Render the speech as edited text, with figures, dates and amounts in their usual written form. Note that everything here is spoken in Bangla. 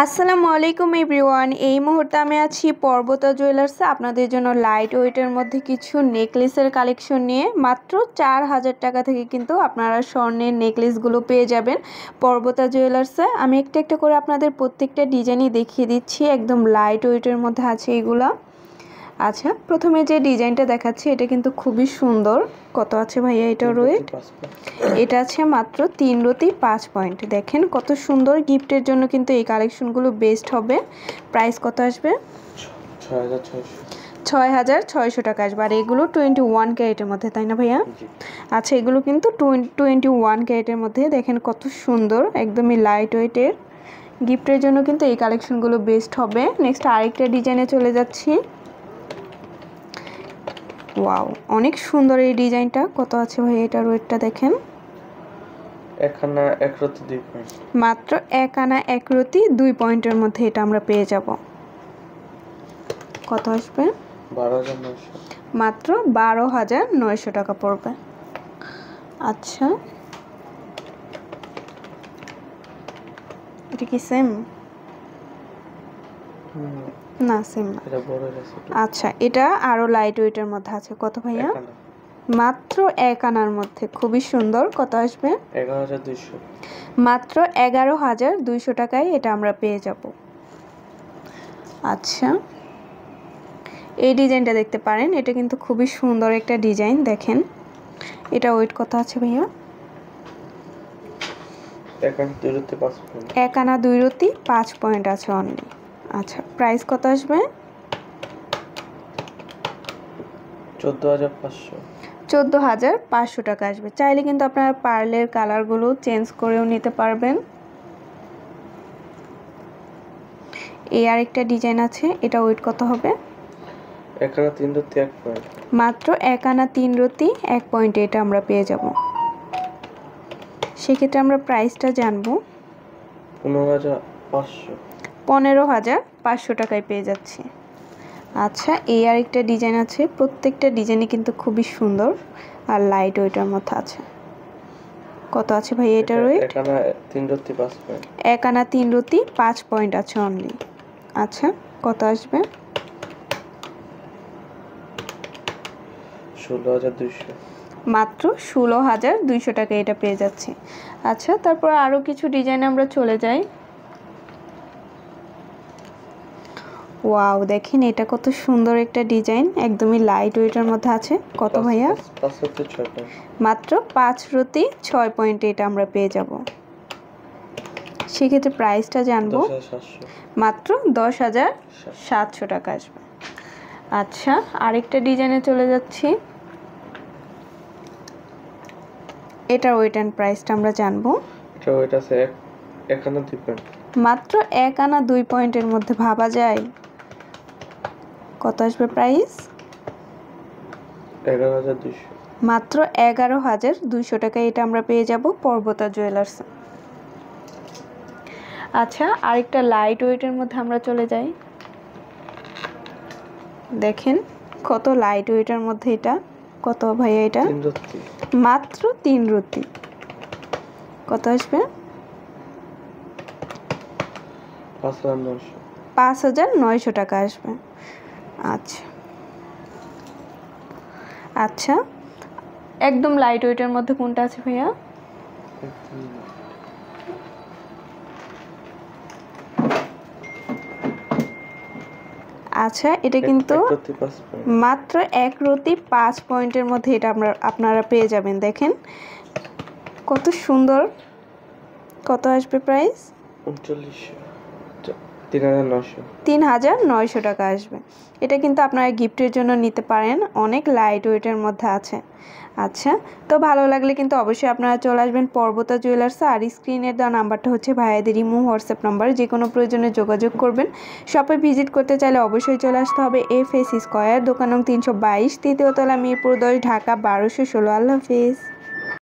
আসসালামু আলাইকুম এভরিওয়ান। এই মুহূর্তে আমি আছি পর্বতা জুয়েলার্সে আপনাদের জন্য লাইট ওয়েটের মধ্যে কিছু নেকলেসের কালেকশন নিয়ে। মাত্র 4000 টাকা থেকে কিন্তু আপনারা স্বর্ণের নেকলেসগুলো পেয়ে যাবেন পর্বতা জুয়েলার্সে। আমি একটা একটা করে আপনাদের প্রত্যেকটা ডিজাইনই দেখিয়ে দিচ্ছি, একদম লাইট ওয়েটের মধ্যে আছে এগুলা। আচ্ছা, প্রথমে যে ডিজাইনটা দেখাচ্ছি এটা কিন্তু খুবই সুন্দর। কত আছে ভাইয়া এটা ওয়েট? এটা আছে মাত্র 3 রতি 5 পয়েন্ট। দেখেন কত সুন্দর, গিফটের জন্য কিন্তু এই কালেকশনগুলো বেস্ট হবে। প্রাইস কত আসবে? 6600 টাকা আসবে। আর এগুলো 21 ক্যারেটের মধ্যে, তাই না ভাইয়া? আচ্ছা, এগুলো কিন্তু 21 ক্যারেটের মধ্যে। দেখেন কত সুন্দর, একদমই লাইট ওয়েটের। গিফটের জন্য কিন্তু এই কালেকশনগুলো বেস্ট হবে। নেক্সট আরেকটা ডিজাইনে চলে যাচ্ছি। ওয়াও, অনেক সুন্দর এই ডিজাইনটা। কত আছে ভাই এটার ওয়েটটা দেখেন? মাত্র 1 আনা 1 রতি 2 পয়েন্টের মধ্যে এটা আমরা পেয়ে যাব। কত আসবে? 12900। মাত্র 12900 টাকা পড়বে। আচ্ছা, এটা কি সেম? না, সেম না। আচ্ছা, এটা আরো লাইট ওয়েটের মধ্যে আছে। কত ভাইয়া? মাত্র 1 আনার মধ্যে, খুবই সুন্দর। কত আসবে? 11200। মাত্র 11200 টাকায় এটা আমরা পেয়ে যাব। আচ্ছা, এই ডিজাইনটা দেখতে পারেন, এটা কিন্তু খুবই সুন্দর একটা ডিজাইন। দেখেন এটা ওয়েট কত আছে ভাইয়া? 1 আনা 2 রতি 5 পয়েন্ট আছে অনলি। আচ্ছা, প্রাইস কত আসবে? 14500 টাকা আসবে। চাইলে কিন্তু আপনারা পার্লের কালারগুলো চেঞ্জ করেও নিতে পারবেন। এই আরেকটা ডিজাইন আছে, এটা ওয়েট কত হবে? 1 আনা 3 রতি 1 পয়েন্ট। মাত্র 1 আনা 3 রতি 1 পয়েন্টে এটা আমরা পেয়ে যাব। সেক্ষেত্রে আমরা প্রাইসটা জানবো। 15500 টাকায় পেয়ে যাচ্ছি। আচ্ছা, এই আরেকটা ডিজাইন আছে। প্রত্যেকটা ডিজাইনই কিন্তু খুবই সুন্দর আর লাইট ওয়েটের মধ্যে আছে। কত আছে ভাই এটার ওয়েট? 1 আনা 3 রতি 5 পয়েন্ট। 1 আনা 3 রতি 5 পয়েন্ট আছে অনলি। আচ্ছা, কত আসবে? 16200। মাত্র 16200 টাকায় এটা পেয়ে যাচ্ছি। আচ্ছা, তারপর আরও কিছু ডিজাইন আমরা চলে যাই। ওয়াও, দেখেন এটা কত সুন্দর একটা ডিজাইন, একদমই লাইট ওয়েটের মধ্যে আছে। কত ভাইয়া? মাত্র 5 রতি 6 পয়েন্টে এটা আমরা পেয়ে যাব। সেক্ষেত্রে প্রাইসটা জানবো। মাত্র 10700 টাকা আসবে। আচ্ছা, আরেকটা ডিজাইনে চলে যাচ্ছি। এটার ওয়েট অ্যান্ড প্রাইসটা আমরা জানবো। এটা ওয়েট আছে 1 আনা 2 পয়েন্ট। মাত্র 1 আনা 2 পয়েন্টের মধ্যে ভাবা যায়? কত আসবে প্রাইস? 11200। মাত্র 11200 টাকায় এটা আমরা পেয়ে যাব পর্বতা জুয়েলার্স। আচ্ছা, আরেকটা লাইট ওয়েটের মধ্যে আমরা চলে যাই। দেখেন কত লাইট ওয়েটের মধ্যে এটা। কত ভাইয়া এটা? মাত্র 3 রতি। কত আসবে? 5900 টাকা আসবে। আচ্ছা আচ্ছা, একদম লাইট ওয়েটের মধ্যে কোনটা আছে ভাইয়া? আচ্ছা, এটা কিন্তু মাত্র 1 রতি 5 পয়েন্টের মধ্যে এটা আপনারা পেয়ে যাবেন। দেখেন কত সুন্দর। কত আসবে প্রাইস? 3900 টাকা আসবে। এটা কিন্তু আপনারা গিফটের জন্য নিতে পারেন, অনেক লাইট ওয়েটের মধ্যে আছে। আচ্ছা, তো ভালো লাগলে কিন্তু অবশ্যই আপনারা চলে আসবেন পর্বতা জুয়েলার্সে। আর স্ক্রিনের দেওয়া নাম্বারটা হচ্ছে ভাইয়াদের ইমো হোয়াটসঅ্যাপ নাম্বার, যে কোনো প্রয়োজনে যোগাযোগ করবেন। শপে ভিজিট করতে চাইলে অবশ্যই চলে আসতে হবে FS স্কয়ার, দোকান নং 322, তৃতীয় তলা, মিরপুর 10, ঢাকা 1216। আল্লাহ হাফেজ।